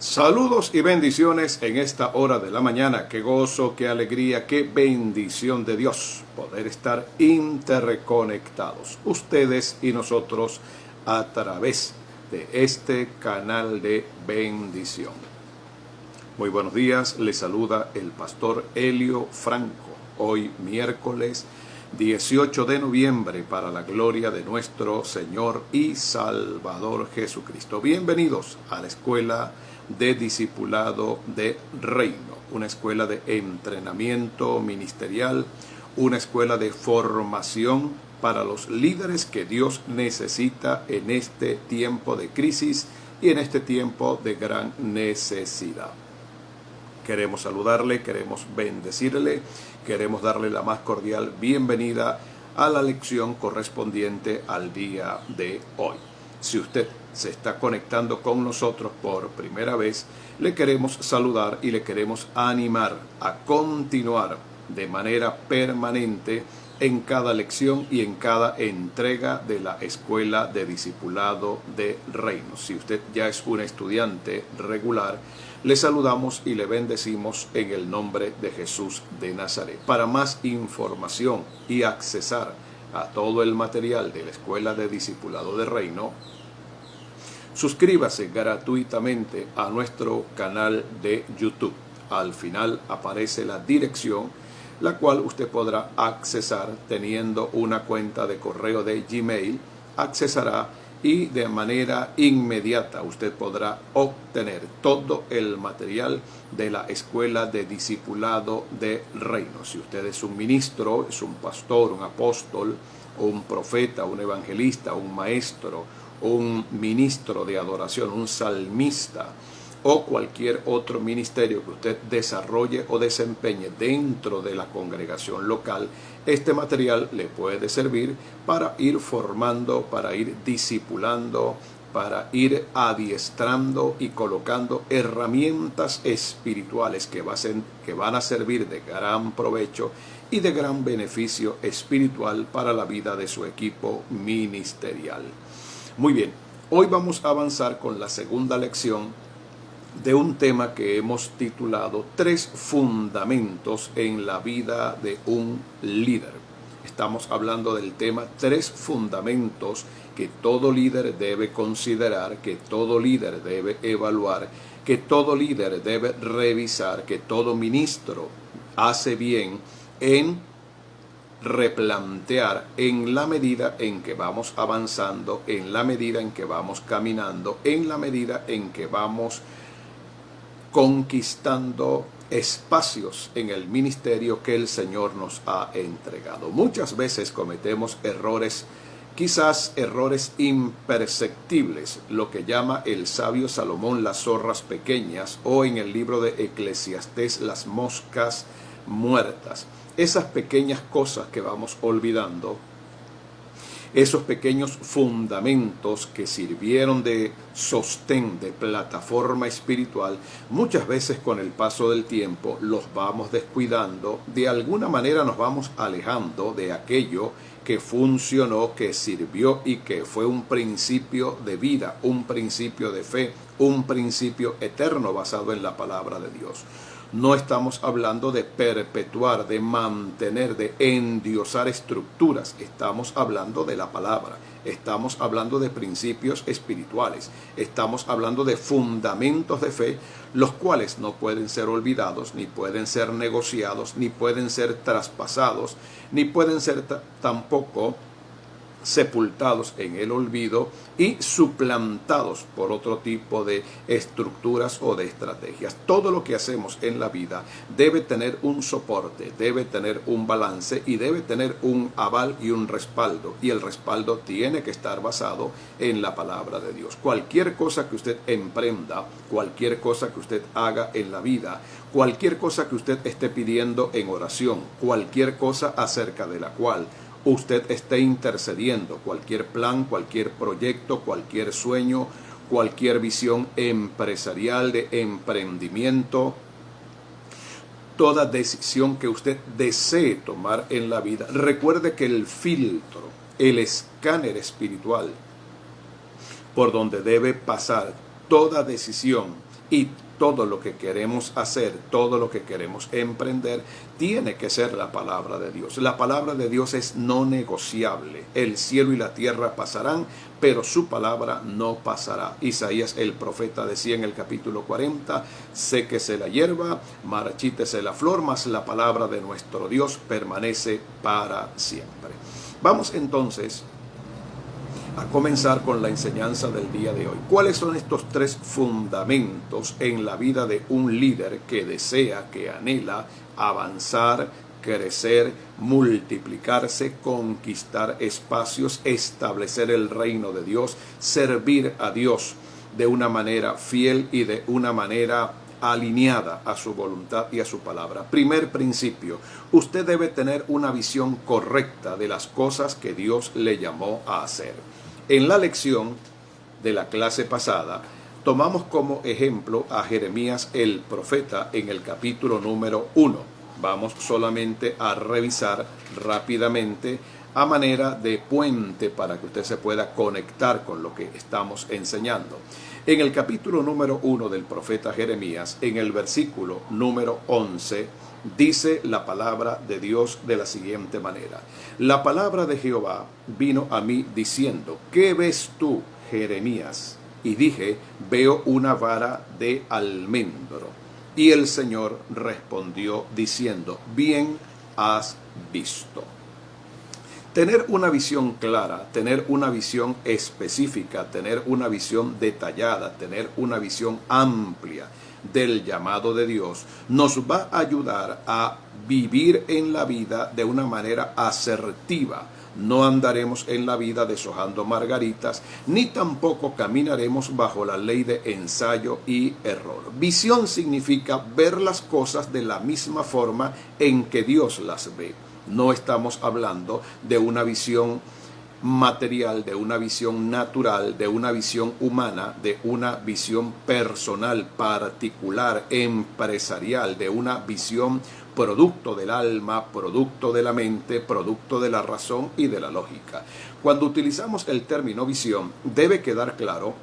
Saludos y bendiciones en esta hora de la mañana. Qué gozo, qué alegría, qué bendición de Dios poder estar interconectados, ustedes y nosotros, a través de este canal de bendición. Muy buenos días, les saluda el pastor Elio Franco. Hoy miércoles 18 de noviembre, para la gloria de nuestro Señor y Salvador Jesucristo. Bienvenidos a la Escuela de Discipulado de Reino, una escuela de entrenamiento ministerial, una escuela de formación para los líderes que Dios necesita en este tiempo de crisis y en este tiempo de gran necesidad. Queremos saludarle, queremos bendecirle, queremos darle la más cordial bienvenida a la lección correspondiente al día de hoy. Si usted se está conectando con nosotros por primera vez, le queremos saludar y le queremos animar a continuar de manera permanente en cada lección y en cada entrega de la Escuela de Discipulado de Reino. Si usted ya es un estudiante regular, le saludamos y le bendecimos en el nombre de Jesús de Nazaret. Para más información y accesar a todo el material de la Escuela de Discipulado de Reino, suscríbase gratuitamente a nuestro canal de YouTube. Al final aparece la dirección, la cual usted podrá accesar teniendo una cuenta de correo de Gmail. Accesará y de manera inmediata usted podrá obtener todo el material de la Escuela de Discipulado de Reino. Si usted es un ministro, es un pastor, un apóstol, un profeta, un evangelista, un maestro, un ministro de adoración, un salmista o cualquier otro ministerio que usted desarrolle o desempeñe dentro de la congregación local, este material le puede servir para ir formando, para ir discipulando, para ir adiestrando y colocando herramientas espirituales que van a servir de gran provecho y de gran beneficio espiritual para la vida de su equipo ministerial. Muy bien, hoy vamos a avanzar con la segunda lección de un tema que hemos titulado 3 fundamentos en la vida de un líder. Estamos hablando del tema 3 fundamentos que todo líder debe considerar, que todo líder debe evaluar, que todo líder debe revisar, que todo ministro hace bien en replantear en la medida en que vamos avanzando, en la medida en que vamos caminando, en la medida en que vamos conquistando espacios en el ministerio que el Señor nos ha entregado. Muchas veces cometemos errores, quizás errores imperceptibles, lo que llama el sabio Salomón las zorras pequeñas, o en el libro de Eclesiastés las moscas muertas. Esas pequeñas cosas que vamos olvidando, esos pequeños fundamentos que sirvieron de sostén, de plataforma espiritual, muchas veces con el paso del tiempo los vamos descuidando, de alguna manera nos vamos alejando de aquello que funcionó, que sirvió y que fue un principio de vida, un principio de fe, un principio eterno basado en la palabra de Dios. No estamos hablando de perpetuar, de mantener, de endiosar estructuras. Estamos hablando de la palabra. Estamos hablando de principios espirituales. Estamos hablando de fundamentos de fe, los cuales no pueden ser olvidados, ni pueden ser negociados, ni pueden ser traspasados, ni pueden ser tampoco sepultados en el olvido y suplantados por otro tipo de estructuras o de estrategias. Todo lo que hacemos en la vida debe tener un soporte, debe tener un balance y debe tener un aval y un respaldo. Y el respaldo tiene que estar basado en la palabra de Dios. Cualquier cosa que usted emprenda, cualquier cosa que usted haga en la vida, cualquier cosa que usted esté pidiendo en oración, cualquier cosa acerca de la cual usted esté intercediendo, cualquier plan, cualquier proyecto, cualquier sueño, cualquier visión empresarial, de emprendimiento, toda decisión que usted desee tomar en la vida, recuerde que el filtro, el escáner espiritual por donde debe pasar toda decisión Y todo lo que queremos hacer, todo lo que queremos emprender, tiene que ser la palabra de Dios. La palabra de Dios es no negociable. El cielo y la tierra pasarán, pero su palabra no pasará. Isaías el profeta decía en el capítulo 40, séquese la hierba, marchítese la flor, mas la palabra de nuestro Dios permanece para siempre. Vamos entonces a comenzar con la enseñanza del día de hoy. ¿Cuáles son estos tres fundamentos en la vida de un líder que desea, que anhela avanzar, crecer, multiplicarse, conquistar espacios, establecer el reino de Dios, servir a Dios de una manera fiel y de una manera alineada a su voluntad y a su palabra? Primer principio, usted debe tener una visión correcta de las cosas que Dios le llamó a hacer. En la lección de la clase pasada, tomamos como ejemplo a Jeremías el profeta en el capítulo número 1. Vamos solamente a revisar rápidamente a manera de puente para que usted se pueda conectar con lo que estamos enseñando. En el capítulo número 1 del profeta Jeremías, en el versículo número 11, dice la palabra de Dios de la siguiente manera: la palabra de Jehová vino a mí diciendo, ¿qué ves tú, Jeremías? Y dije, veo una vara de almendro. Y el Señor respondió diciendo, bien has visto. Tener una visión clara, tener una visión específica, tener una visión detallada, tener una visión amplia del llamado de Dios, nos va a ayudar a vivir en la vida de una manera asertiva. No andaremos en la vida deshojando margaritas, ni tampoco caminaremos bajo la ley de ensayo y error. Visión significa ver las cosas de la misma forma en que Dios las ve. No estamos hablando de una visión material, de una visión natural, de una visión humana, de una visión personal, particular, empresarial, de una visión producto del alma, producto de la mente, producto de la razón y de la lógica. Cuando utilizamos el término visión, debe quedar claro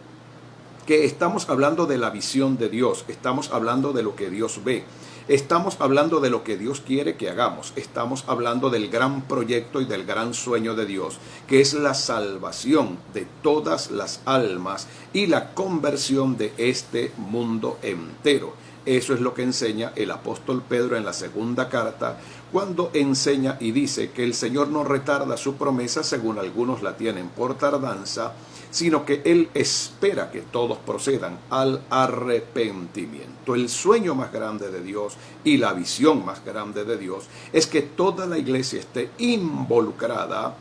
que estamos hablando de la visión de Dios, estamos hablando de lo que Dios ve. Estamos hablando de lo que Dios quiere que hagamos. Estamos hablando del gran proyecto y del gran sueño de Dios, que es la salvación de todas las almas y la conversión de este mundo entero. Eso es lo que enseña el apóstol Pedro en la segunda carta, cuando enseña y dice que el Señor no retarda su promesa, según algunos la tienen por tardanza, sino que Él espera que todos procedan al arrepentimiento. El sueño más grande de Dios y la visión más grande de Dios es que toda la iglesia esté involucrada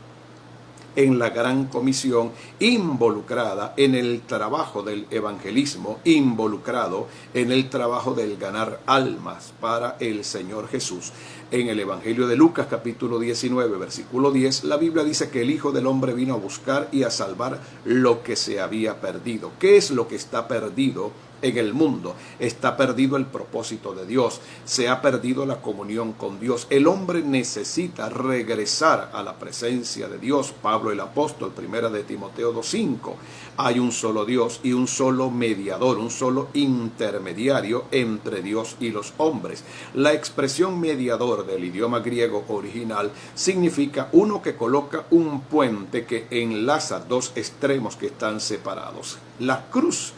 en la gran comisión, involucrada en el trabajo del evangelismo, involucrado en el trabajo del ganar almas para el Señor Jesús. En el Evangelio de Lucas capítulo 19 versículo 10, la Biblia dice que el Hijo del Hombre vino a buscar y a salvar lo que se había perdido. ¿Qué es lo que está perdido en el mundo? Está perdido el propósito de Dios, se ha perdido la comunión con Dios. El hombre necesita regresar a la presencia de Dios. Pablo el apóstol, primera de Timoteo 2:5, hay un solo Dios y un solo mediador, un solo intermediario entre Dios y los hombres. La expresión mediador del idioma griego original significa uno que coloca un puente que enlaza dos extremos que están separados. La cruz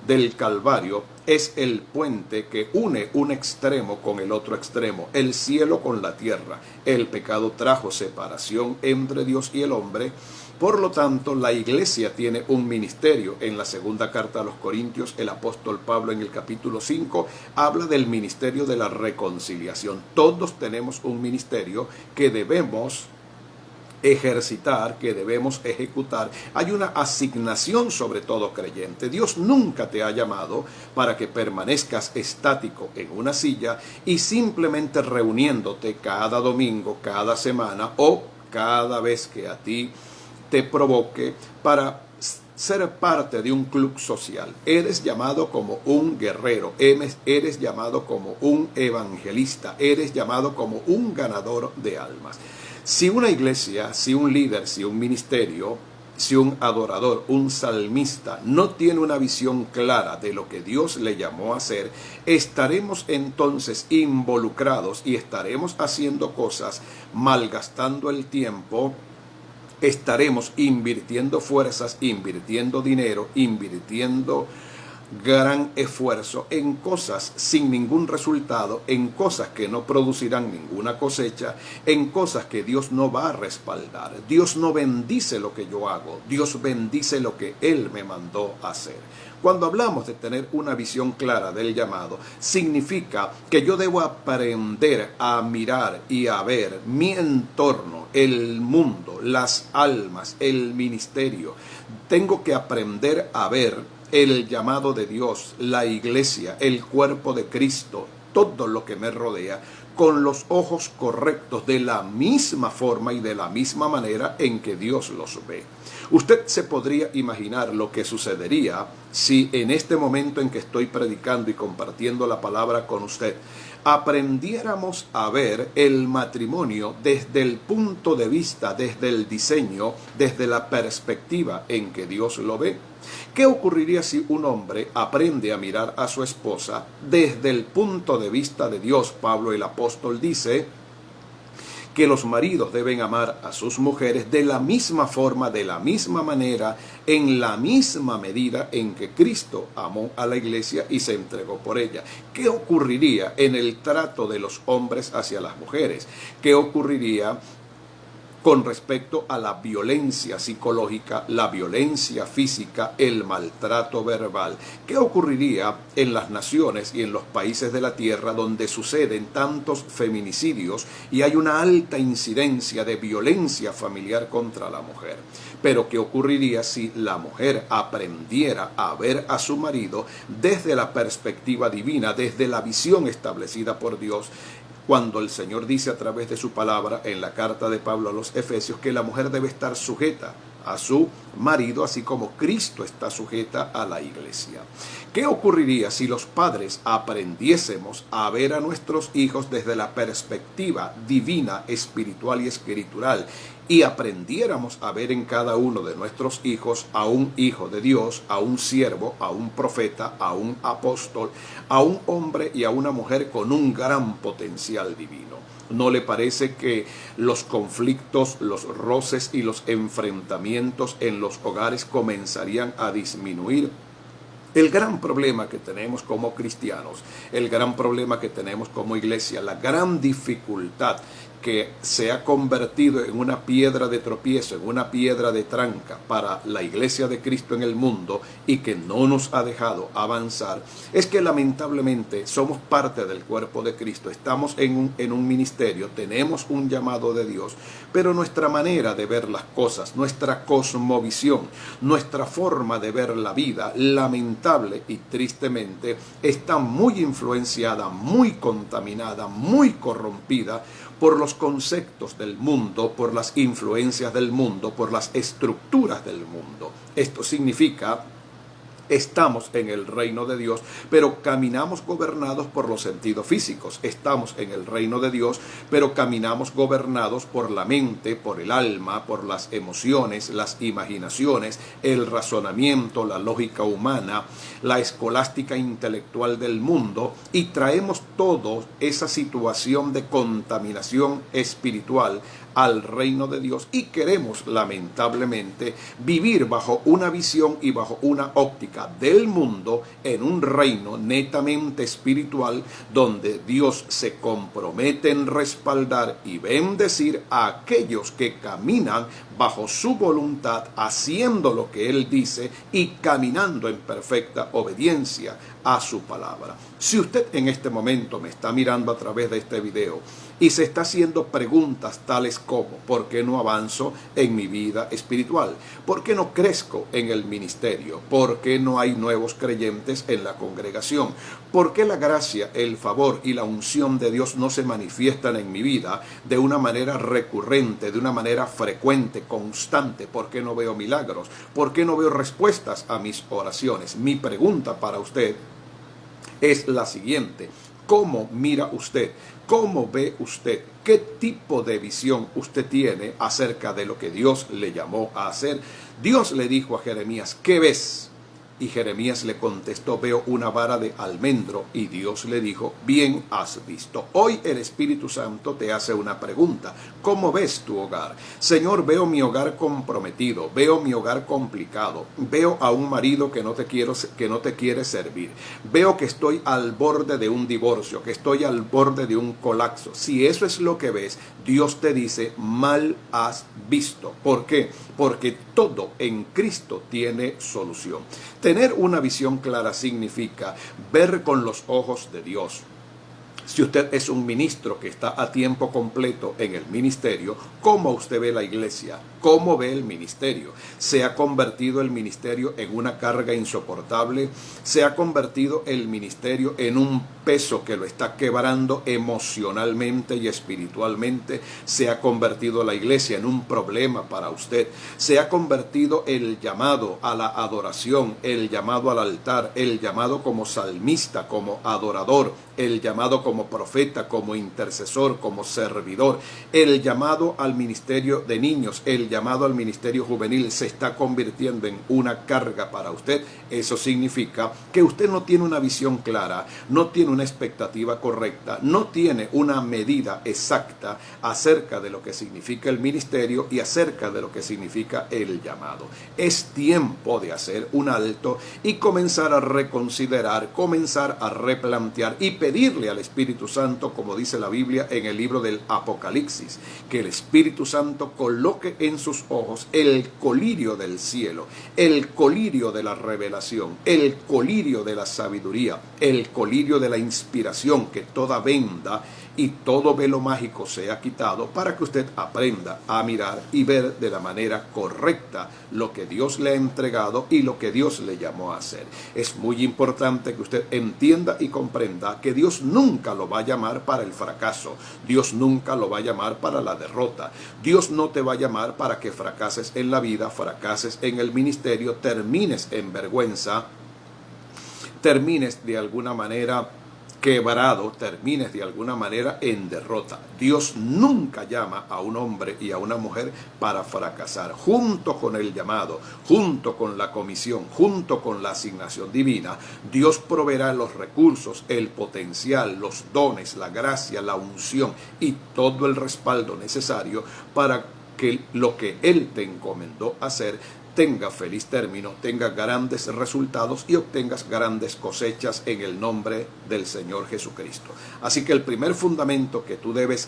del Calvario es el puente que une un extremo con el otro extremo, el cielo con la tierra. El pecado trajo separación entre Dios y el hombre. Por lo tanto, la iglesia tiene un ministerio. En la segunda carta a los Corintios, el apóstol Pablo en el capítulo 5 habla del ministerio de la reconciliación. Todos tenemos un ministerio que debemos ejercitar, que debemos ejecutar. Hay una asignación sobre todo creyente. Dios nunca te ha llamado para que permanezcas estático en una silla y simplemente reuniéndote cada domingo, cada semana o cada vez que a ti te provoque para ser parte de un club social. Eres llamado como un guerrero, eres llamado como un evangelista, eres llamado como un ganador de almas. Si una iglesia, si un líder, si un ministerio Si un adorador, un salmista, no tiene una visión clara de lo que Dios le llamó a hacer, estaremos entonces involucrados y estaremos haciendo cosas, malgastando el tiempo, estaremos invirtiendo fuerzas, invirtiendo dinero, invirtiendo gran esfuerzo en cosas sin ningún resultado, en cosas que no producirán ninguna cosecha, en cosas que Dios no va a respaldar. Dios no bendice lo que yo hago, Dios bendice lo que Él me mandó a hacer. Cuando hablamos de tener una visión clara del llamado, significa que yo debo aprender a mirar y a ver mi entorno, el mundo, las almas, el ministerio. Tengo que aprender a ver el llamado de Dios, la iglesia, el cuerpo de Cristo, todo lo que me rodea, con los ojos correctos, de la misma forma y de la misma manera en que Dios los ve. Usted se podría imaginar lo que sucedería si en este momento en que estoy predicando y compartiendo la palabra con usted, aprendiéramos a ver el matrimonio desde el punto de vista, desde el diseño, desde la perspectiva en que Dios lo ve. ¿Qué ocurriría si un hombre aprende a mirar a su esposa desde el punto de vista de Dios? Pablo el apóstol dice que los maridos deben amar a sus mujeres de la misma forma, de la misma manera, en la misma medida en que Cristo amó a la iglesia y se entregó por ella. ¿Qué ocurriría en el trato de los hombres hacia las mujeres? ¿Qué ocurriría con respecto a la violencia psicológica, la violencia física, el maltrato verbal? ¿Qué ocurriría en las naciones y en los países de la tierra donde suceden tantos feminicidios y hay una alta incidencia de violencia familiar contra la mujer? Pero ¿qué ocurriría si la mujer aprendiera a ver a su marido desde la perspectiva divina, desde la visión establecida por Dios? Cuando el Señor dice a través de su palabra en la carta de Pablo a los Efesios que la mujer debe estar sujeta a su marido, así como Cristo está sujeta a la iglesia. ¿Qué ocurriría si los padres aprendiésemos a ver a nuestros hijos desde la perspectiva divina, espiritual y escritural, y aprendiéramos a ver en cada uno de nuestros hijos a un hijo de Dios, a un siervo, a un profeta, a un apóstol, a un hombre y a una mujer con un gran potencial divino? ¿No le parece que los conflictos, los roces y los enfrentamientos en los hogares comenzarían a disminuir? El gran problema que tenemos como cristianos, el gran problema que tenemos como iglesia, la gran dificultad que se ha convertido en una piedra de tropiezo, en una piedra de tranca para la iglesia de Cristo en el mundo y que no nos ha dejado avanzar, es que lamentablemente somos parte del cuerpo de Cristo, estamos en un ministerio, tenemos un llamado de Dios, pero nuestra manera de ver las cosas, nuestra cosmovisión, nuestra forma de ver la vida, lamentable y tristemente, está muy influenciada, muy contaminada, muy corrompida por los conceptos del mundo, por las influencias del mundo, por las estructuras del mundo. Esto significa estamos en el reino de Dios, pero caminamos gobernados por los sentidos físicos. Estamos en el reino de Dios, pero caminamos gobernados por la mente, por el alma, por las emociones, las imaginaciones, el razonamiento, la lógica humana, la escolástica intelectual del mundo, y traemos toda esa situación de contaminación espiritual al reino de Dios y queremos lamentablemente vivir bajo una visión y bajo una óptica del mundo en un reino netamente espiritual donde Dios se compromete en respaldar y bendecir a aquellos que caminan bajo su voluntad, haciendo lo que Él dice y caminando en perfecta obediencia a su palabra. Si usted en este momento me está mirando a través de este video y se está haciendo preguntas tales como ¿por qué no avanzo en mi vida espiritual? ¿Por qué no crezco en el ministerio? ¿Por qué no hay nuevos creyentes en la congregación? ¿Por qué la gracia, el favor y la unción de Dios no se manifiestan en mi vida de una manera recurrente, de una manera frecuente, constante? ¿Por qué no veo milagros? ¿Por qué no veo respuestas a mis oraciones? Mi pregunta para usted es la siguiente: ¿Cómo mira usted? ¿Cómo ve usted? ¿Qué tipo de visión usted tiene acerca de lo que Dios le llamó a hacer? Dios le dijo a Jeremías, ¿qué ves? Y Jeremías le contestó, veo una vara de almendro. Y Dios le dijo, bien has visto. Hoy el Espíritu Santo te hace una pregunta. ¿Cómo ves tu hogar? Señor, veo mi hogar comprometido, veo mi hogar complicado, veo a un marido que no te quiere servir, veo que estoy al borde de un divorcio, que estoy al borde de un colapso. Si eso es lo que ves, Dios te dice, mal has visto. ¿Por qué? Porque todo en Cristo tiene solución. Tener una visión clara significa ver con los ojos de Dios. Si usted es un ministro que está a tiempo completo en el ministerio, ¿cómo usted ve la iglesia? ¿Cómo ve el ministerio? ¿Se ha convertido el ministerio en una carga insoportable? ¿Se ha convertido el ministerio en un peso que lo está quebrando emocionalmente y espiritualmente? ¿Se ha convertido la iglesia en un problema para usted? ¿Se ha convertido el llamado a la adoración, el llamado al altar, el llamado como salmista, como adorador, el llamado como profeta, como intercesor, como servidor, el llamado al ministerio de niños, el llamado al ministerio juvenil se está convirtiendo en una carga para usted? Eso significa que usted no tiene una visión clara, no tiene una expectativa correcta, no tiene una medida exacta acerca de lo que significa el ministerio y acerca de lo que significa el llamado. Es tiempo de hacer un alto y comenzar a reconsiderar, comenzar a replantear y pedirle al Espíritu Santo, como dice la Biblia en el libro del Apocalipsis, que el Espíritu Santo coloque en sus ojos el colirio del cielo, el colirio de la revelación, el colirio de la sabiduría, el colirio de la inspiración, que toda venda y todo velo mágico sea quitado para que usted aprenda a mirar y ver de la manera correcta lo que Dios le ha entregado y lo que Dios le llamó a hacer. Es muy importante que usted entienda y comprenda que Dios nunca lo va a llamar para el fracaso, Dios nunca lo va a llamar para la derrota, Dios no te va a llamar para que fracases en la vida, fracases en el ministerio, termines en vergüenza, termines de alguna manera quebrado, termines de alguna manera en derrota. Dios nunca llama a un hombre y a una mujer para fracasar. Junto con el llamado, junto con la comisión, junto con la asignación divina, Dios proveerá los recursos, el potencial, los dones, la gracia, la unción y todo el respaldo necesario para que lo que Él te encomendó hacer tenga feliz término, tenga grandes resultados y obtengas grandes cosechas en el nombre del Señor Jesucristo. Así que el primer fundamento que tú debes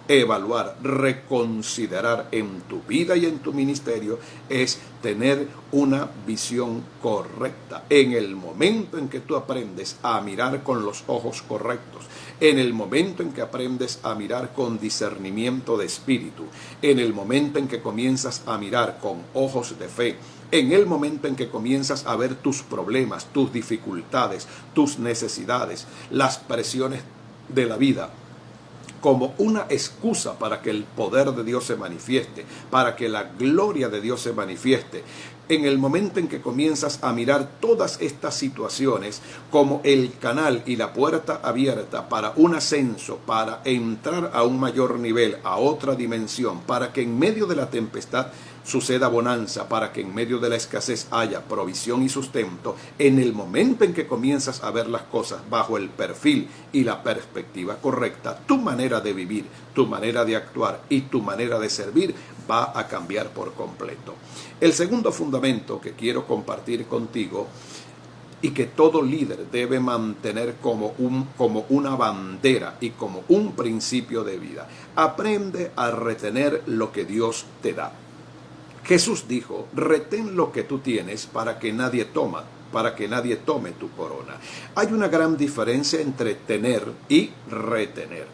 evaluar, reconsiderar en tu vida y en tu ministerio es tener una visión correcta. En el momento en que tú aprendes a mirar con los ojos correctos, en el momento en que aprendes a mirar con discernimiento de espíritu, en el momento en que comienzas a mirar con ojos de fe, en el momento en que comienzas a ver tus problemas, tus dificultades, tus necesidades, las presiones de la vida como una excusa para que el poder de Dios se manifieste, para que la gloria de Dios se manifieste. En el momento en que comienzas a mirar todas estas situaciones como el canal y la puerta abierta para un ascenso, para entrar a un mayor nivel, a otra dimensión, para que en medio de la tempestad suceda bonanza, para que en medio de la escasez haya provisión y sustento, en el momento en que comienzas a ver las cosas bajo el perfil y la perspectiva correcta, tu manera de vivir, tu manera de actuar y tu manera de servir va a cambiar por completo. El segundo fundamento que quiero compartir contigo y que todo líder debe mantener como una bandera y como un principio de vida: aprende a retener lo que Dios te da. Jesús dijo: retén lo que tú tienes para que nadie tome tu corona. Hay una gran diferencia entre tener y retener.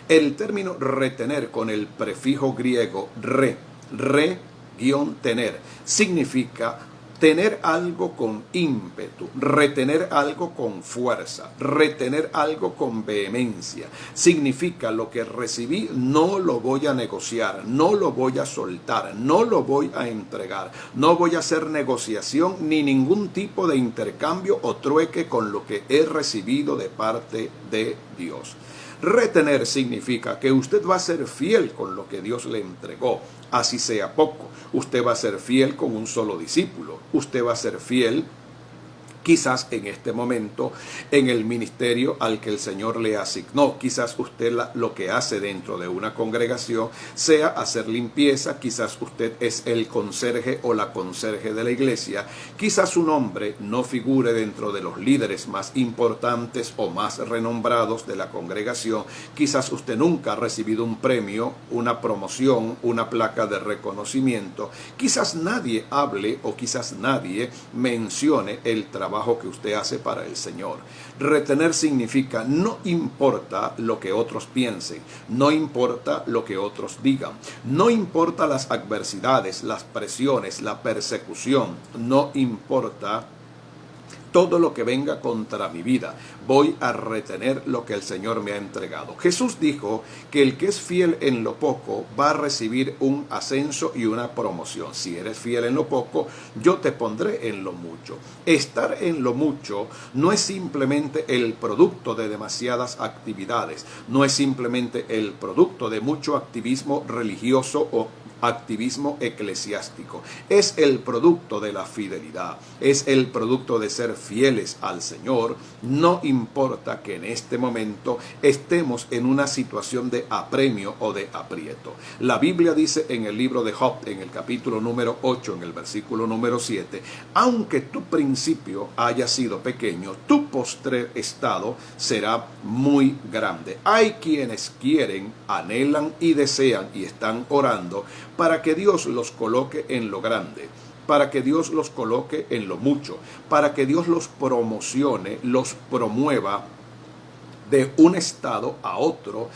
El término retener con el prefijo griego re-tener, significa Tener algo con ímpetu, retener algo con fuerza, retener algo con vehemencia, significa lo que recibí no lo voy a negociar, no lo voy a soltar, no lo voy a entregar, no voy a hacer negociación ni ningún tipo de intercambio o trueque con lo que he recibido de parte de Dios. Retener significa que usted va a ser fiel con lo que Dios le entregó, así sea poco. Usted va a ser fiel con un solo discípulo. Usted va a ser fiel quizás en este momento en el ministerio al que el Señor le asignó. Quizás usted lo que hace dentro de una congregación sea hacer limpieza. Quizás usted es el conserje o la conserje de la iglesia. Quizás un hombre no figure dentro de los líderes más importantes o más renombrados de la congregación. Quizás usted nunca ha recibido un premio, una promoción, una placa de reconocimiento. Quizás nadie hable o quizás nadie mencione el trabajo que usted hace para el Señor. Retener significa no importa lo que otros piensen, no importa lo que otros digan, no importa las adversidades, las presiones, la persecución, no importa todo lo que venga contra mi vida. Voy a retener lo que el Señor me ha entregado. Jesús dijo que el que es fiel en lo poco va a recibir un ascenso y una promoción. Si eres fiel en lo poco, yo te pondré en lo mucho. Estar en lo mucho no es simplemente el producto de demasiadas actividades, no es simplemente el producto de mucho activismo religioso o activismo eclesiástico. Es el producto de la fidelidad, es el producto de ser fieles al Señor. No importa que en este momento estemos en una situación de apremio o de aprieto. La Biblia dice en el libro de Job, en el capítulo número 8, en el versículo número 7, aunque tu principio haya sido pequeño, tu postrer estado será muy grande. Hay quienes quieren, anhelan y desean y están orando para que Dios los coloque en lo grande, para que Dios los coloque en lo mucho, para que Dios los promocione, los promueva de un estado a otro,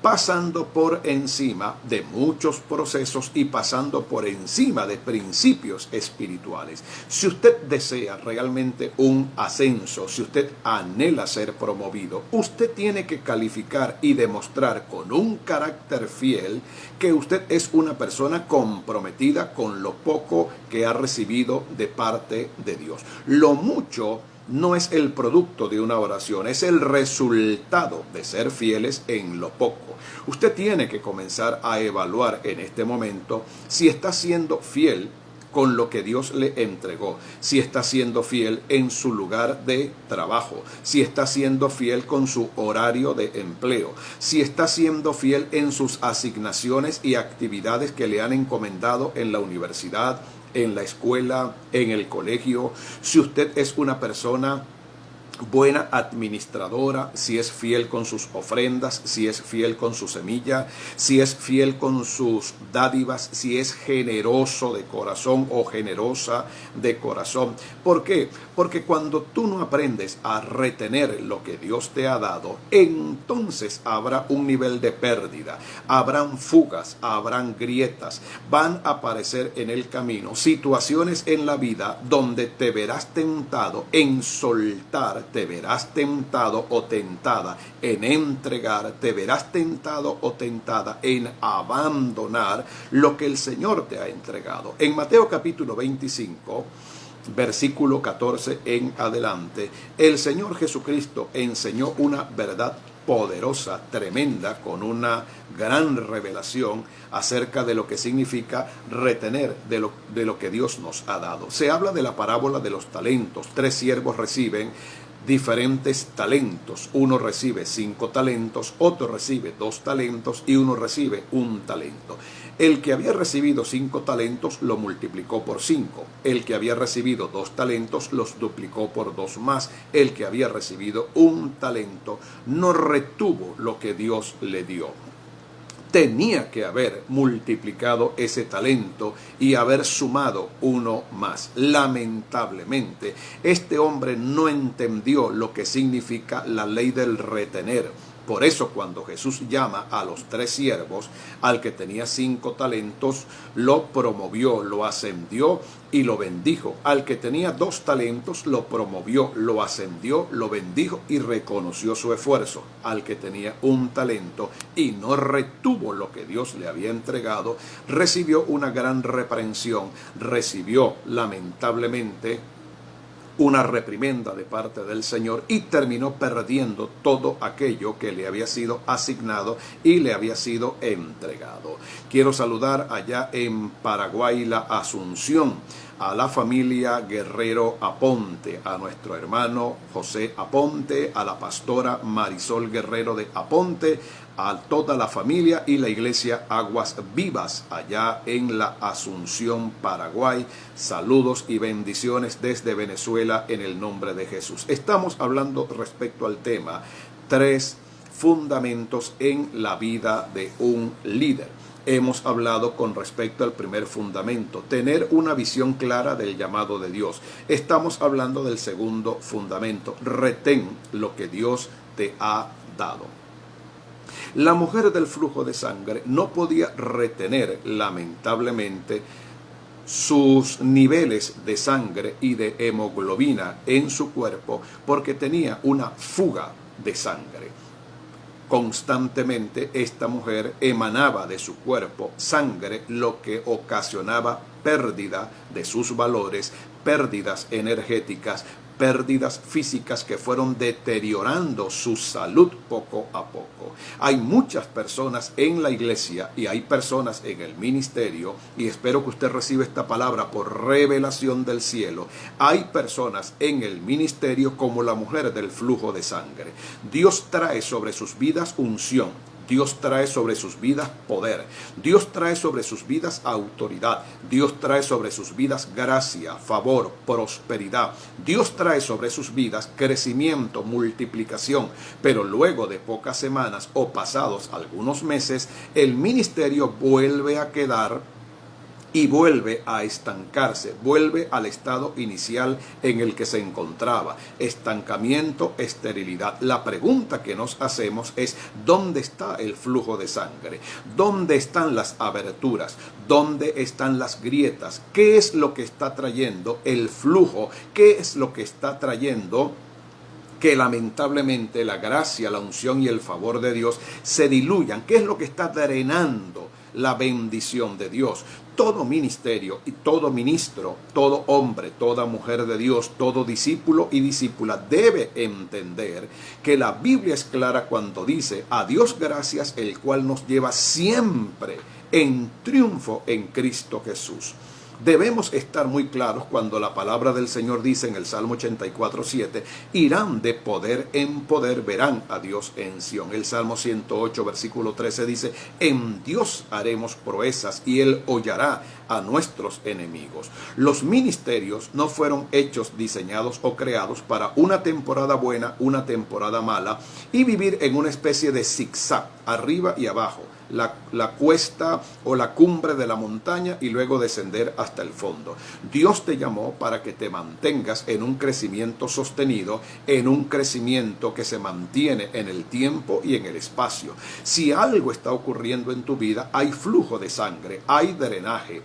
pasando por encima de muchos procesos y pasando por encima de principios espirituales. Si usted desea realmente un ascenso, si usted anhela ser promovido, usted tiene que calificar y demostrar con un carácter fiel que usted es una persona comprometida con lo poco que ha recibido de parte de Dios. Lo mucho no es el producto de una oración, es el resultado de ser fieles en lo poco. Usted tiene que comenzar a evaluar en este momento si está siendo fiel con lo que Dios le entregó, si está siendo fiel en su lugar de trabajo, si está siendo fiel con su horario de empleo, si está siendo fiel en sus asignaciones y actividades que le han encomendado en la universidad, en la escuela, en el colegio. Si usted es una persona buena administradora, si es fiel con sus ofrendas, si es fiel con su semilla, si es fiel con sus dádivas, si es generoso de corazón o generosa de corazón. ¿Por qué? Porque cuando tú no aprendes a retener lo que Dios te ha dado, entonces habrá un nivel de pérdida, habrán fugas, habrán grietas, van a aparecer en el camino situaciones en la vida donde te verás tentado en soltar, te verás tentado o tentada en entregar, te verás tentado o tentada en abandonar lo que el Señor te ha entregado. En Mateo capítulo 25, versículo 14 en adelante, el Señor Jesucristo enseñó una verdad poderosa, tremenda, con una gran revelación acerca de lo que significa retener de lo que Dios nos ha dado. Se habla de la parábola de los talentos. 3 siervos reciben diferentes talentos. Uno recibe 5 talentos, otro recibe 2 talentos y uno recibe 1 talento. El que había recibido 5 talentos lo multiplicó por 5. El que había recibido 2 talentos los duplicó por 2 más. El que había recibido 1 talento no retuvo lo que Dios le dio. Tenía que haber multiplicado ese talento y haber sumado 1 más. Lamentablemente, este hombre no entendió lo que significa la ley del retener. Por eso cuando Jesús llama a los 3 siervos, al que tenía 5 talentos, lo promovió, lo ascendió y lo bendijo. Al que tenía 2 talentos, lo promovió, lo ascendió, lo bendijo y reconoció su esfuerzo. Al que tenía 1 talento y no retuvo lo que Dios le había entregado, recibió una gran reprensión, recibió lamentablemente una reprimenda de parte del Señor y terminó perdiendo todo aquello que le había sido asignado y le había sido entregado. Quiero saludar allá en Paraguay, la Asunción, a la familia Guerrero Aponte, a nuestro hermano José Aponte, a la pastora Marisol Guerrero de Aponte, a toda la familia y la iglesia Aguas Vivas allá en la Asunción, Paraguay. Saludos y bendiciones desde Venezuela en el nombre de Jesús. Estamos hablando respecto al tema 3 fundamentos en la vida de un líder. Hemos hablado con respecto al primer fundamento, tener una visión clara del llamado de Dios. Estamos hablando del segundo fundamento, retén lo que Dios te ha dado. La mujer del flujo de sangre no podía retener, lamentablemente, sus niveles de sangre y de hemoglobina en su cuerpo porque tenía una fuga de sangre. Constantemente esta mujer emanaba de su cuerpo sangre, lo que ocasionaba pérdida de sus valores, pérdidas energéticas, pérdidas físicas que fueron deteriorando su salud poco a poco. Hay muchas personas en la iglesia y hay personas en el ministerio, y espero que usted reciba esta palabra por revelación del cielo. Hay personas en el ministerio como la mujer del flujo de sangre. Dios trae sobre sus vidas unción. Dios trae sobre sus vidas poder. Dios trae sobre sus vidas autoridad. Dios trae sobre sus vidas gracia, favor, prosperidad. Dios trae sobre sus vidas crecimiento, multiplicación. Pero luego de pocas semanas o pasados algunos meses, el ministerio vuelve a quedar y vuelve a estancarse, vuelve al estado inicial en el que se encontraba. Estancamiento, esterilidad. La pregunta que nos hacemos es, ¿dónde está el flujo de sangre? ¿Dónde están las aberturas? ¿Dónde están las grietas? ¿Qué es lo que está trayendo el flujo? ¿Qué es lo que está trayendo que lamentablemente la gracia, la unción y el favor de Dios se diluyan? ¿Qué es lo que está drenando la bendición de Dios? Todo ministerio y todo ministro, todo hombre, toda mujer de Dios, todo discípulo y discípula debe entender que la Biblia es clara cuando dice: a Dios gracias, el cual nos lleva siempre en triunfo en Cristo Jesús. Debemos estar muy claros cuando la palabra del Señor dice en el Salmo 84:7, irán de poder en poder, verán a Dios en Sión. El Salmo 108, versículo 13 dice, en Dios haremos proezas y Él hollará a nuestros enemigos. Los ministerios no fueron hechos, diseñados o creados para una temporada buena, una temporada mala y vivir en una especie de zigzag, arriba y abajo. La cuesta o la cumbre de la montaña y luego descender hasta el fondo. Dios te llamó para que te mantengas en un crecimiento sostenido, en un crecimiento que se mantiene en el tiempo y en el espacio. Si algo está ocurriendo en tu vida, hay flujo de sangre, hay drenaje.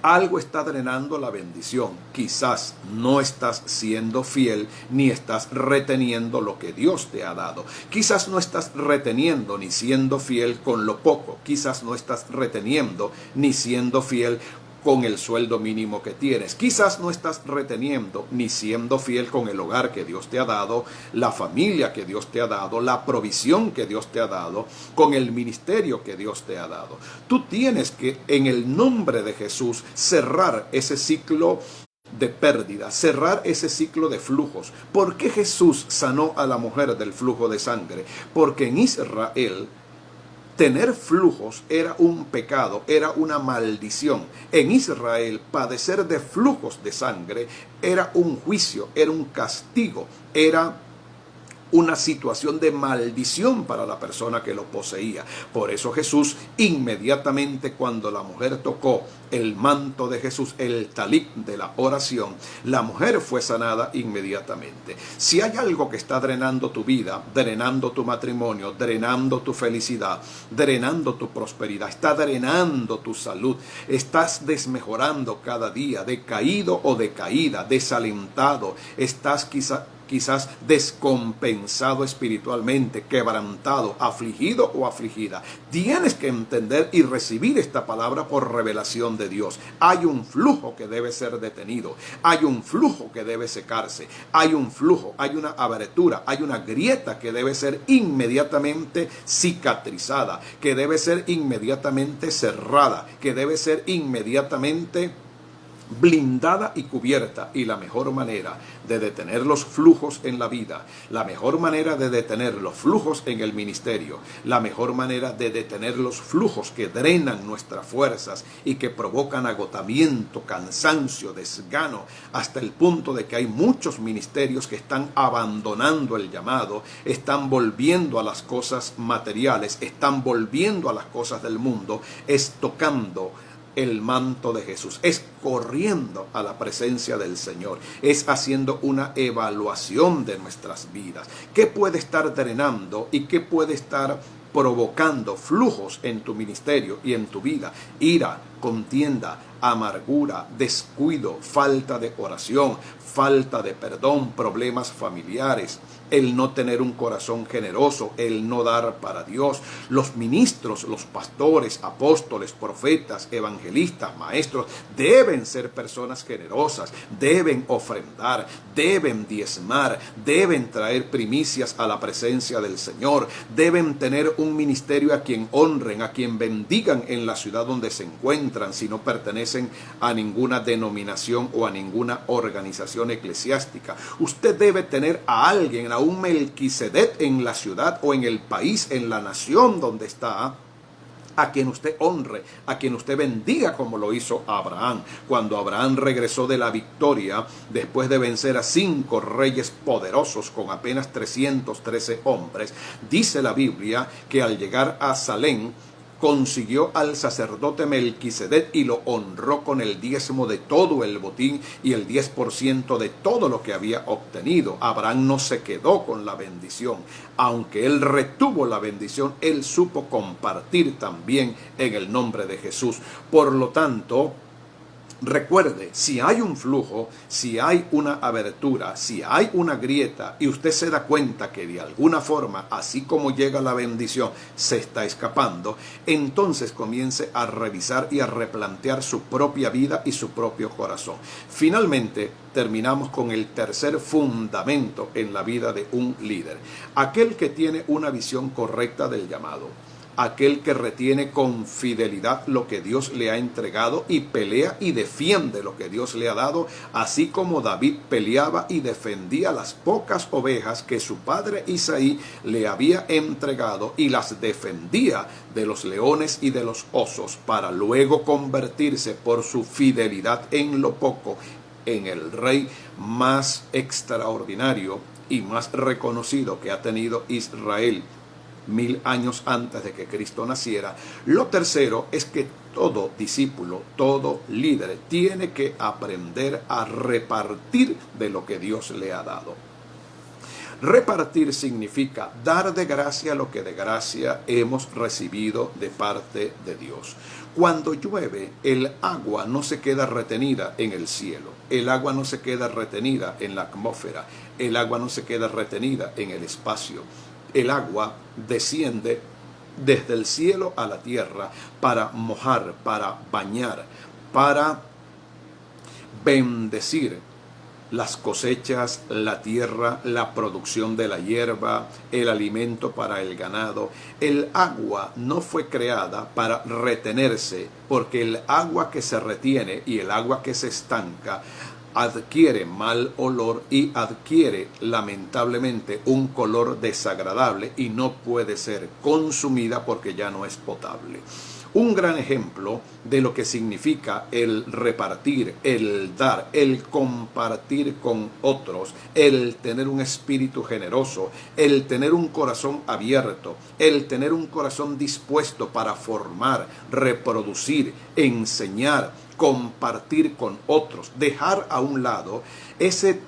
Algo está drenando la bendición. Quizás no estás siendo fiel ni estás reteniendo lo que Dios te ha dado. Quizás no estás reteniendo ni siendo fiel con lo poco. Quizás no estás reteniendo ni siendo fiel con el sueldo mínimo que tienes. Quizás no estás reteniendo ni siendo fiel con el hogar que Dios te ha dado, la familia que Dios te ha dado, la provisión que Dios te ha dado, con el ministerio que Dios te ha dado. Tú tienes que, en el nombre de Jesús, cerrar ese ciclo de pérdida, cerrar ese ciclo de flujos. ¿Por qué Jesús sanó a la mujer del flujo de sangre? Porque en Israel tener flujos era un pecado, era una maldición. En Israel, padecer de flujos de sangre era un juicio, era un castigo, era una situación de maldición para la persona que lo poseía. Por eso Jesús, inmediatamente cuando la mujer tocó el manto de Jesús, el talit de la oración, la mujer fue sanada inmediatamente. Si hay algo que está drenando tu vida, drenando tu matrimonio, drenando tu felicidad, drenando tu prosperidad, está drenando tu salud, estás desmejorando cada día, decaído o decaída, desalentado, estás quizás descompensado espiritualmente, quebrantado, afligido o afligida. Tienes que entender y recibir esta palabra por revelación de Dios. Hay un flujo que debe ser detenido, hay un flujo que debe secarse, hay un flujo, hay una abertura, hay una grieta que debe ser inmediatamente cicatrizada, que debe ser inmediatamente cerrada, que debe ser inmediatamente blindada y cubierta. Y la mejor manera de detener los flujos en la vida, la mejor manera de detener los flujos en el ministerio, la mejor manera de detener los flujos que drenan nuestras fuerzas y que provocan agotamiento, cansancio, desgano, hasta el punto de que hay muchos ministerios que están abandonando el llamado, están volviendo a las cosas materiales, están volviendo a las cosas del mundo, es tocando el manto de Jesús, es corriendo a la presencia del Señor, es haciendo una evaluación de nuestras vidas. ¿Qué puede estar drenando y qué puede estar provocando flujos en tu ministerio y en tu vida? Ira, contienda, amargura, descuido, falta de oración, falta de perdón, problemas familiares, el no tener un corazón generoso, el no dar para Dios. Los ministros, los pastores, apóstoles, profetas, evangelistas, maestros, deben ser personas generosas, deben ofrendar, deben diezmar, deben traer primicias a la presencia del Señor, deben tener un ministerio a quien honren, a quien bendigan en la ciudad donde se encuentran, si no pertenecen a ninguna denominación o a ninguna organización eclesiástica. Usted debe tener a alguien, a un Melquisedec en la ciudad o en el país, en la nación donde está, a quien usted honre, a quien usted bendiga, como lo hizo Abraham. Cuando Abraham regresó de la victoria, después de vencer a 5 reyes poderosos con apenas 313 hombres, dice la Biblia que al llegar a Salem, consiguió al sacerdote Melquisedec y lo honró con el diezmo de todo el botín y el 10% de todo lo que había obtenido. Abraham no se quedó con la bendición. Aunque él retuvo la bendición, él supo compartir también en el nombre de Jesús. Por lo tanto, recuerde, si hay un flujo, si hay una abertura, si hay una grieta y usted se da cuenta que de alguna forma, así como llega la bendición, se está escapando, entonces comience a revisar y a replantear su propia vida y su propio corazón. Finalmente, terminamos con el tercer fundamento en la vida de un líder. Aquel que tiene una visión correcta del llamado. Aquel que retiene con fidelidad lo que Dios le ha entregado y pelea y defiende lo que Dios le ha dado, así como David peleaba y defendía las pocas ovejas que su padre Isaí le había entregado y las defendía de los leones y de los osos, para luego convertirse por su fidelidad en lo poco en el rey más extraordinario y más reconocido que ha tenido Israel 1000 años antes de que Cristo naciera. Lo tercero es que todo discípulo, todo líder tiene que aprender a repartir de lo que Dios le ha dado. Repartir significa dar de gracia lo que de gracia hemos recibido de parte de Dios. Cuando llueve, el agua no se queda retenida en el cielo, el agua no se queda retenida en la atmósfera, el agua no se queda retenida en el espacio. El agua desciende desde el cielo a la tierra para mojar, para bañar, para bendecir las cosechas, la tierra, la producción de la hierba, el alimento para el ganado. El agua no fue creada para retenerse, porque el agua que se retiene y el agua que se estanca adquiere mal olor y adquiere lamentablemente un color desagradable y no puede ser consumida porque ya no es potable. un gran ejemplo de lo que significa el repartir, el dar, el compartir con otros, el tener un espíritu generoso, el tener un corazón abierto, el tener un corazón dispuesto para formar, reproducir, enseñar, compartir con otros, dejar a un lado ese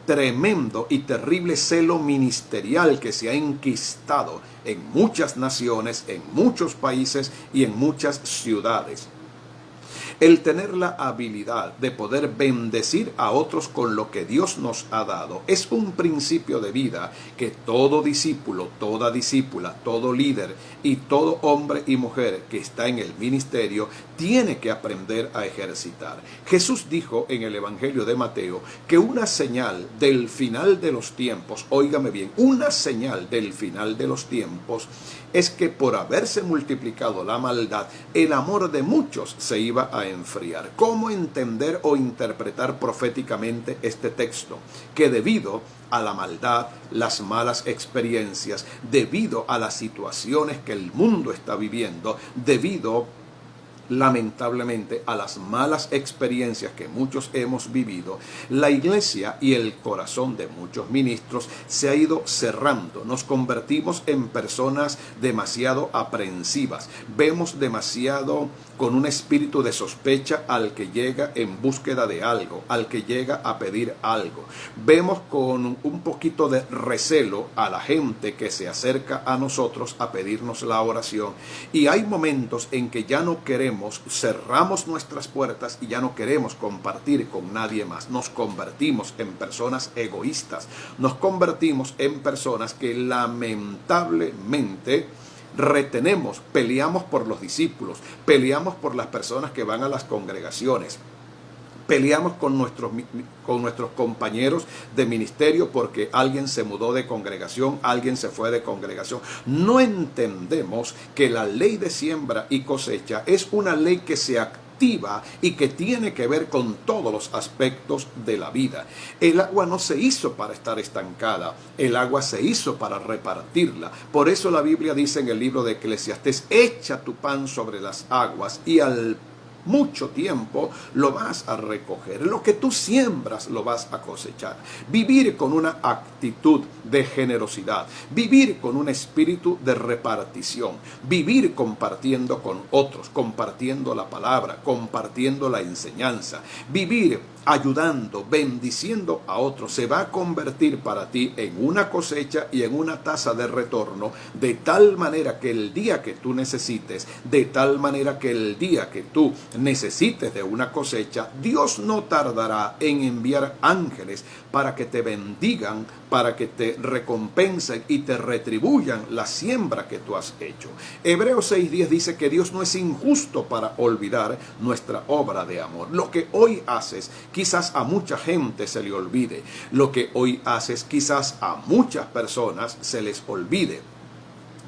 tremendo y terrible celo ministerial que se ha enquistado en muchas naciones, en muchos países y en muchas ciudades. El tener la habilidad de poder bendecir a otros con lo que Dios nos ha dado es un principio de vida que todo discípulo, toda discípula, todo líder y todo hombre y mujer que está en el ministerio tiene que aprender a ejercitar. Jesús dijo en el Evangelio de Mateo que una señal del final de los tiempos, óigame bien, una señal del final de los tiempos es que por haberse multiplicado la maldad, el amor de muchos se iba a enfriar. ¿Cómo entender o interpretar proféticamente este texto? Que debido a la maldad, las malas experiencias, debido a las situaciones que el mundo está viviendo, debido lamentablemente a las malas experiencias que muchos hemos vivido, la iglesia y el corazón de muchos ministros se ha ido cerrando. Nos convertimos en personas demasiado aprensivas. Vemos demasiado con un espíritu de sospecha al que llega en búsqueda de algo, al que llega a pedir algo. Vemos con un poquito de recelo a la gente que se acerca a nosotros a pedirnos la oración. Y hay momentos en que ya no queremos, cerramos nuestras puertas y ya no queremos compartir con nadie más. Nos convertimos en personas egoístas. Nos convertimos en personas que lamentablemente retenemos, peleamos por los discípulos, peleamos por las personas que van a las congregaciones, peleamos con nuestros compañeros de ministerio porque alguien se mudó de congregación, alguien se fue de congregación. No entendemos que la ley de siembra y cosecha es una ley que se activa y que tiene que ver con todos los aspectos de la vida. El agua no se hizo para estar estancada, el agua se hizo para repartirla. Por eso la Biblia dice en el libro de Eclesiastés: echa tu pan sobre las aguas y al mucho tiempo lo vas a recoger. Lo que tú siembras lo vas a cosechar. Vivir con una actitud de generosidad, vivir con un espíritu de repartición, vivir compartiendo con otros, compartiendo la palabra, compartiendo la enseñanza, vivir ayudando, bendiciendo a otros, se va a convertir para ti en una cosecha y en una tasa de retorno, de tal manera que el día que tú necesites, de tal manera que el día que tú necesites de una cosecha, Dios no tardará en enviar ángeles para que te bendigan, para que te recompensen y te retribuyan la siembra que tú has hecho. Hebreos 6:10 dice que Dios no es injusto para olvidar nuestra obra de amor. Lo que hoy haces, quizás a mucha gente se le olvide. Lo que hoy haces, quizás a muchas personas se les olvide.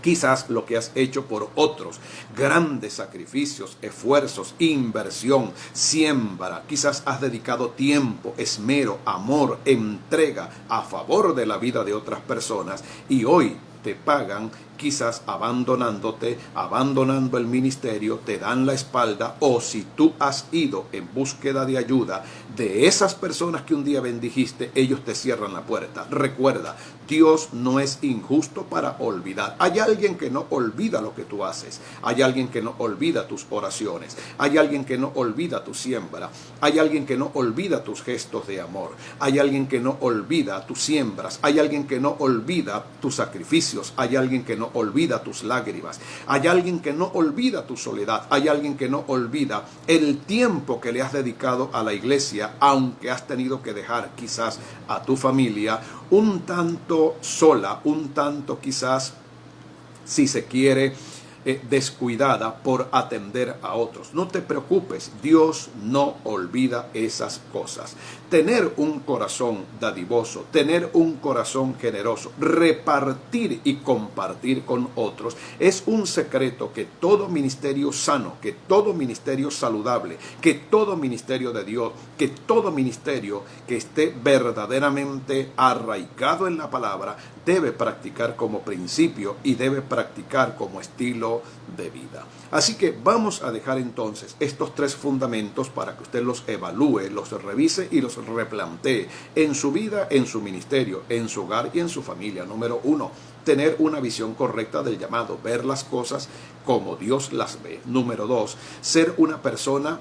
Quizás lo que has hecho por otros, grandes sacrificios, esfuerzos, inversión, siembra. Quizás has dedicado tiempo, esmero, amor, entrega a favor de la vida de otras personas y hoy te pagan quizás abandonándote, abandonando el ministerio, te dan la espalda, o si tú has ido en búsqueda de ayuda de esas personas que un día bendijiste, ellos te cierran la puerta. Recuerda, Dios no es injusto para olvidar. Hay alguien que no olvida lo que tú haces, hay alguien que no olvida tus oraciones, hay alguien que no olvida tu siembra, hay alguien que no olvida tus gestos de amor, hay alguien que no olvida tus siembras, hay alguien que no olvida tus sacrificios, hay alguien que no olvida tus lágrimas, hay alguien que no olvida tu soledad, hay alguien que no olvida el tiempo que le has dedicado a la iglesia, aunque has tenido que dejar quizás a tu familia un tanto sola, un tanto quizás, si se quiere, descuidada por atender a otros. No te preocupes, Dios no olvida esas cosas. Tener un corazón dadivoso, tener un corazón generoso, repartir y compartir con otros es un secreto que todo ministerio sano, que todo ministerio saludable, que todo ministerio de Dios, que todo ministerio que esté verdaderamente arraigado en la palabra debe practicar como principio y debe practicar como estilo estilo de vida. Así que vamos a dejar entonces estos 3 fundamentos para que usted los evalúe, los revise y los replantee en su vida, en su ministerio, en su hogar y en su familia. Número 1, tener una visión correcta del llamado, ver las cosas como Dios las ve. Número 2, ser una persona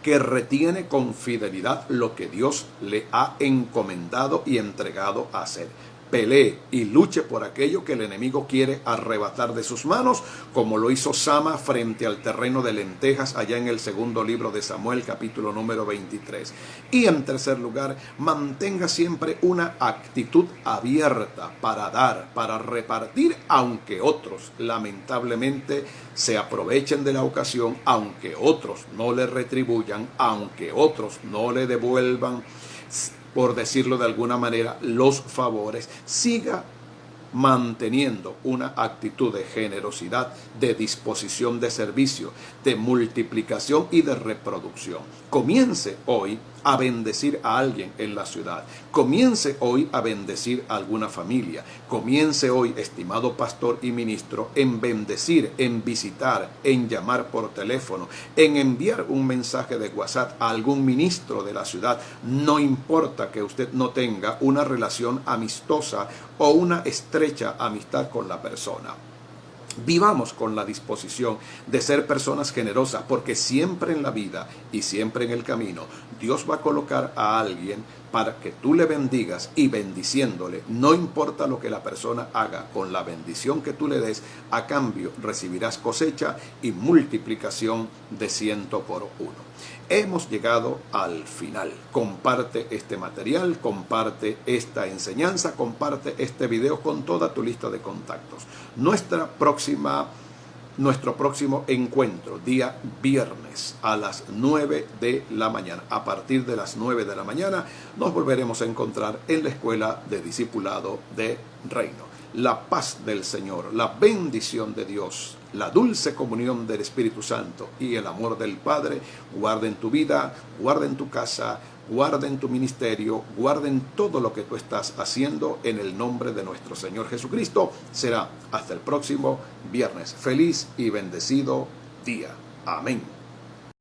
que retiene con fidelidad lo que Dios le ha encomendado y entregado a hacer. Pelee y luche por aquello que el enemigo quiere arrebatar de sus manos, como lo hizo Sama frente al terreno de lentejas allá en el 2º libro de Samuel, capítulo número 23. Y en tercer lugar, mantenga siempre una actitud abierta para dar, para repartir, aunque otros lamentablemente se aprovechen de la ocasión, aunque otros no le retribuyan, aunque otros no le devuelvan, por decirlo de alguna manera, los favores. Siga manteniendo una actitud de generosidad, de disposición de servicio, de multiplicación y de reproducción. Comience hoy a bendecir a alguien en la ciudad. Comience hoy a bendecir a alguna familia. Comience hoy, estimado pastor y ministro, en bendecir, en visitar, en llamar por teléfono, en enviar un mensaje de WhatsApp a algún ministro de la ciudad. No importa que usted no tenga una relación amistosa o una estrecha amistad con la persona. Vivamos con la disposición de ser personas generosas, porque siempre en la vida y siempre en el camino Dios va a colocar a alguien para que tú le bendigas, y bendiciéndole, no importa lo que la persona haga, con la bendición que tú le des, a cambio recibirás cosecha y multiplicación de 100 por 1. Hemos llegado al final. Comparte este material, comparte esta enseñanza, comparte este video con toda tu lista de contactos. Nuestro próximo encuentro, día viernes a las 9 de la mañana. A partir de las 9 de la mañana nos volveremos a encontrar en la Escuela de Discipulado de Reino. La paz del Señor, la bendición de Dios, la dulce comunión del Espíritu Santo y el amor del Padre guarden tu vida, guarden tu casa, guarden tu ministerio, guarden todo lo que tú estás haciendo en el nombre de nuestro Señor Jesucristo. Será hasta el próximo viernes. Feliz y bendecido día. Amén.